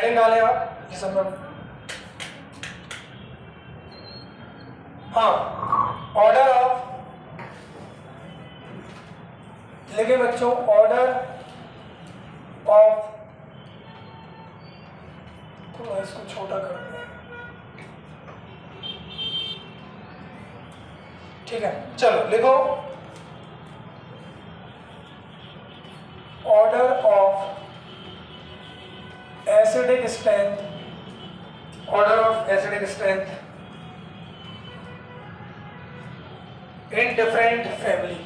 Heading डालें आप ये सब में। हाँ, ऑर्डर ऑफ, लिखे बच्चों, ऑर्डर ऑफ, तो इसको छोटा कर दें, ठीक है। चलो लिखो, order of acidic strength, order of acidic strength in different family,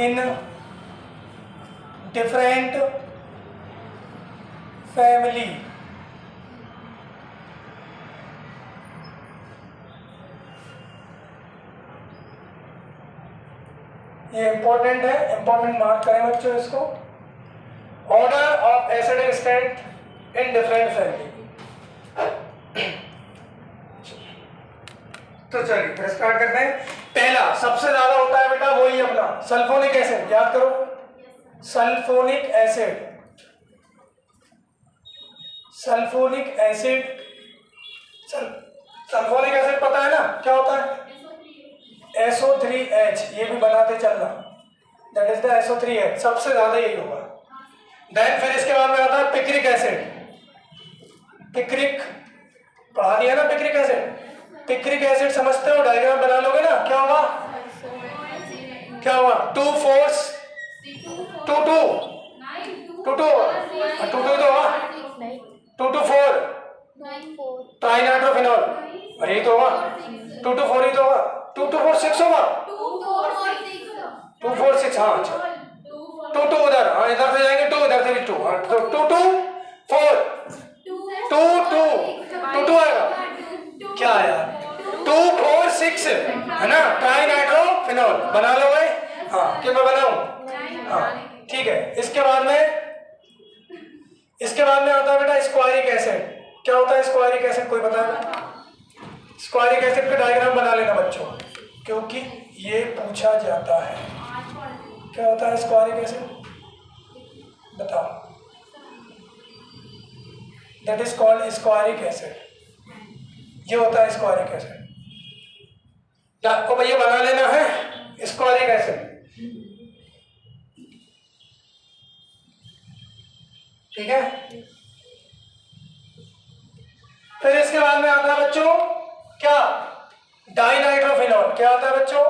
in different family, ये इंपॉर्टेंट है, इंपॉर्टेंट मार्क करें बच्चों इसको। Order of acidic strength in different family. तो चलिए फिर स्टार्ट करते हैं। पहला सबसे ज्यादा होता है बेटा वही अपना सल्फोनिक एसिड, याद करो, sulphonic acid, sulphonic acid, sulphonic acid पता है ना क्या होता है? SO3H, ये भी बनाते चलना, दैट इज द SO3H, सबसे ज्यादा यही होगा। देन फिर इसके बाद में आता है पिक्रिक एसिड, पिक्रिक पढ़ा दिया ना, पिक्रिक एसिड। पिक्रिक एसिड समझते हो, डायग्राम बना लोगे ना, क्या होगा, क्या होगा, 2 4 2 2 2 2 2 तो होगा, 2 2 4 ट्राइनाइट्रोफिनॉल, यही तो होगा, 2 2 4 ही तो होगा, 2 2 4 6 होगा, 2 4 6, हाँ अच्छा, 2 2 उधर, हाँ इधर से जाएंगे 2, इधर से भी 2, हाँ तो 2 2 4 2 2 2 2 आएगा, क्या आया, 2 4 6 है ना, ट्राइनाइट्रोफिनॉल बना लो भाई। हाँ कि मैं बनाऊं, हाँ ठीक है। इसके बाद में आता है बेटा स्क्वायरिक एसिड। क्या होता है स्क्वायरिक एसिड, कोई बताएगा? स्क्वायरिक एसिड का डायग्राम बना लेना बच्चों, क्योंकि ये पूछा जाता है। क्या होता है स्क्वायरिक एसिड, बताओ? दैट इज कॉल्ड स्क्वायरिक एसिड, ये होता है स्क्वायरिक एसिड। आपको भैया बना लेना है स्क्वायरिक एसिड, ठीक है। फिर इसके बाद में आता है बच्चों क्या, डाइनाइट्रोफिनॉल। क्या आता है बच्चों,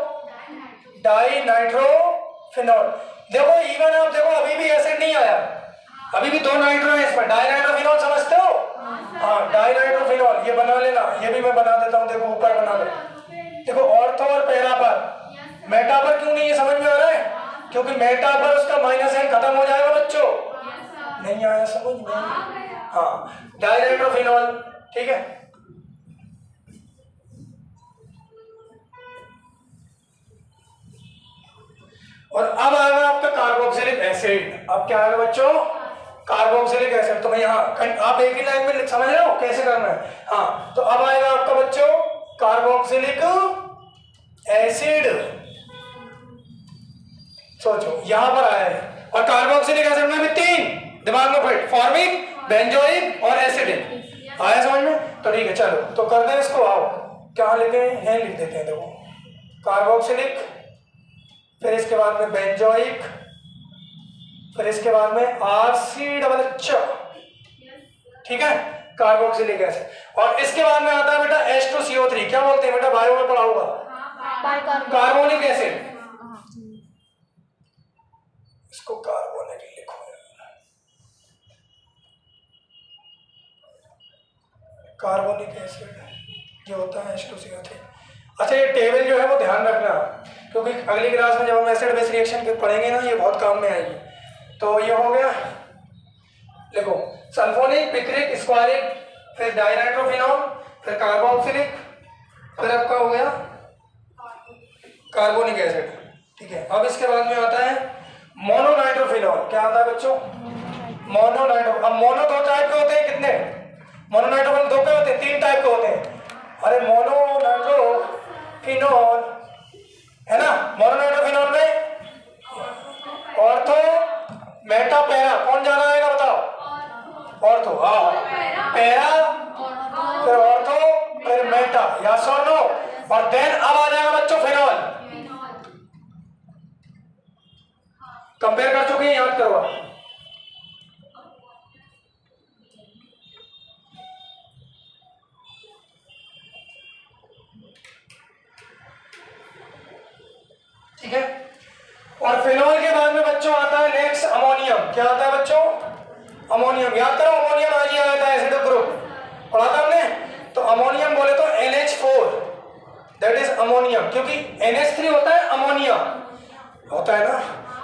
डाइनाइट्रोफिनॉल। देखो इवन आप देखो अभी भी एसिड नहीं आया, अभी भी 2 नाइट्रो है इसमें, डाइनाइट्रोफिनॉल समझते हो? हाँ डाइनाइट्रोफिनॉल, ये बना लेना, ये भी मैं बना देता हूँ, देखो ऊपर बना लो। देखो ऑर्थो और पैरा पर, मेटा पर क्यों नहीं, ये समझ में आ रहा है? क्योंकि मेटा पर उसका माइनस एन खत्म हो जाएगा बच्चों, नहीं आया समझ में? हाँ डाइनाइट्रोफिनॉल, ठीक है। और अब आएगा आपका कार्बोक्सिलिक एसिड। अब क्या आएगा बच्चों, कार्बोक्सिलिक एसिड। तो मैं यहाँ आप एक ही लाइन में समझ रहे हो कैसे करना है? हाँ तो अब आएगा आपका बच्चों कार्बोक्सिलिक एसिड, सोचो यहां पर आया है, और कार्बोक्सिलिक एसिड में भी 3 दिमाग में फिट, फॉर्मिक, बेंजोइक और एसिडिक। आया समझ में? तो ठीक है चलो तो कर दें इसको। आओ क्या लिखे हैं, लिख देते हैं। देखो कार्बोक्सिलिक, फिर इसके बाद में बेंजोइक, फिर इसके बाद में RCHH, ठीक है, कार्बोक्सिलिक एसिड। और इसके बाद में आता है बेटा H2CO3। क्या बोलते हैं बेटा, बायो में पढ़ा होगा, कार्बोनिक एसिड। इसको कार्बोनिक लिखो, कार्बोनिक एसिड ये होता है H2CO3। अच्छा ये टेबल जो है वो ध्यान रखना, क्योंकि अगली क्लास में जब हम एसिड बेस रिएक्शन पढ़ेंगे ना, ये बहुत काम में आएगी। तो ये हो गया, देखो सल्फोनिक, पिक्रिक, स्क्वायरिक, फिर डाइनाइट्रोफिनॉल, फिर कार्बोक्सिलिक, फिर आपका हो गया कार्बोनिक एसिड, ठीक है। अब इसके बाद में आता है मोनोनाइट्रोफिनॉल। क्या आता है बच्चों, मोनोनाइट्रो। अब मोनो 2 टाइप के होते हैं, कितने मोनोनाइट्रोफिनॉल 2 के होते हैं, 3 टाइप के होते हैं। अरे मोनोनाइट्रोफिनॉल है ना, मोनोनाइट्रोफिनॉल में ऑर्थो, मेटा, पैरा, कौन ज्यादा आएगा बताओ? ऑर्थो, हाँ पैरा, फिर ऑर्थो, फिर मेटा, यस और नो। और देन अब आ जाएगा बच्चों फिनॉल। कंपेयर कर चुके हैं, याद करो आप। ठीक है, और फिनॉल के बाद में बच्चों आता है नेक्स्ट अमोनियम। क्या आता है बच्चों? अमोनियम। याद करो, अमोनियम आज ही आया था एसिड ग्रुप, पढ़ा था हमने। तो अमोनियम बोले तो NH4, दैट इज अमोनियम, क्योंकि NH3 होता है अमोनिया, होता है ना,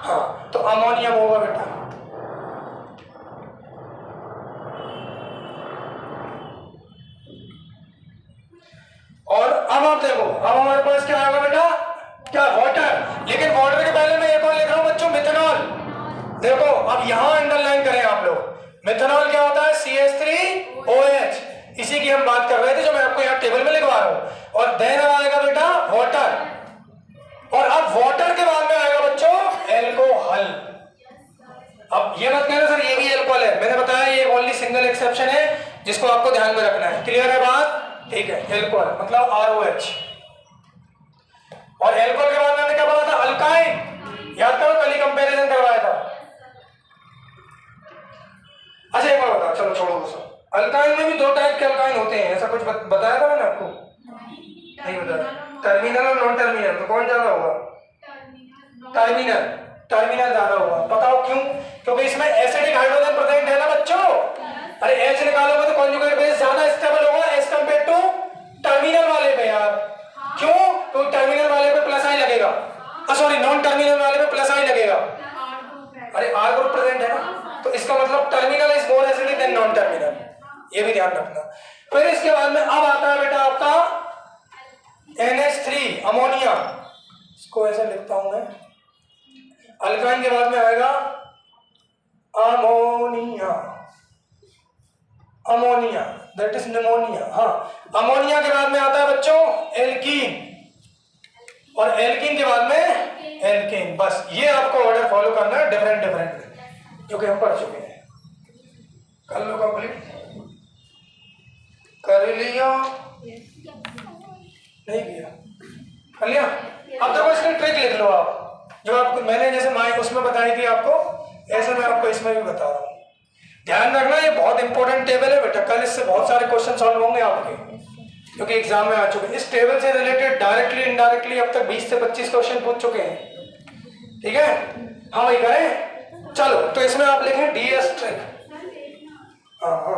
हाँ, तो अमोनियम होगा बेटा। और अब आप देखो, अब हमारे पास क्या आएगा बेटा? क्या? वाटर। लेकिन वाटर के पहले मैं एक और लिख रहा हूं बच्चों, मिथेनॉल। देखो अब यहां अंडरलाइन करें आप लोग, मिथेनॉल क्या होता है? CH3OH, इसी की हम बात कर रहे थे जो मैं आपको यहाँ टेबल में लिखवा रहा हूं। और देन अब आएगा बेटा वाटर, और अब वाटर के बाद में आएगा बच्चों एल्कोहल। अब ये मत कहना सर ये भी एल्कोहल है, मैंने बताया ये ओनली सिंगल एक्सेप्शन है जिसको आपको ध्यान में रखना है। क्लियर है बात? ठीक है, एल्कोहल मतलब ROH। और एल्कोहल के बाद मैंने क्या बोला था? अल्काइन। याद करो, कल ही कंपैरिजन करवाया था। अच्छा एक बार बताओ, चलो छोड़ो वो सब। अल्काइन में भी दो टाइप के अल्काइन होते हैं, ऐसा कुछ बताया था मैंने आपको? नहीं बताया। टर्मिनल और नॉन टर्मिनल, तो कौन ज्यादा होगा? टर्मिनल। टर्मिनल ज्यादा होगा। बताओ क्यों? क्योंकि इसमें एसिडिक हाइड्रोजन प्रेजेंट है ना बच्चों। अरे H निकालोगे तो कॉन्जुगेट बेस ज्यादा स्टेबल होगा एज कंपेयर टू टर्मिनल वाले पे यार। क्यों? तो टर्मिनल वाले पे प्लस आई लगेगा, सॉरी नॉन टर्मिनल वाले पे प्लस आई लगेगा। अरे R ग्रुप प्रेजेंट है ना, तो इसका मतलब terminal is more acidic then non terminal, ये भी ध्यान रखना। फिर इसके बाद में अब आता है बेटा आपका NH3 अमोनिया, इसको ऐसे लिखता हूं मैं। अल्काइन के बाद में आएगा ammonia, ammonia that is pneumonia. हाँ, अमोनिया के बाद में आता है बच्चों एल्कीन, और एल्कीन के बाद में एल्केन। बस ये आपको ऑर्डर फॉलो करना है, डिफरेंट डिफरेंट, जो कि हम पढ़ चुके हैं। कर लो कंप्लीट, कर लिया? नहीं किया? कर लिया? अब देखो इसकी ट्रिक लिख लो आप, जो आपको मैंने जैसे माइक उसमें बताई थी आपको, ऐसे मैं आपको इसमें भी बता रहा हूँ। ध्यान रखना, ये बहुत इंपॉर्टेंट टेबल है बेटा, कल इससे बहुत सारे क्वेश्चन सॉल्व होंगे आपके, क्योंकि एग्जाम में आ चुके हैं। इस टेबल से रिलेटेड डायरेक्टली इनडायरेक्टली अब तक 20 से 25 क्वेश्चन पूछ चुके हैं। ठीक है, हाँ भाई करें। चलो तो इसमें आप लिखें DS ट्रिक। हाँ हाँ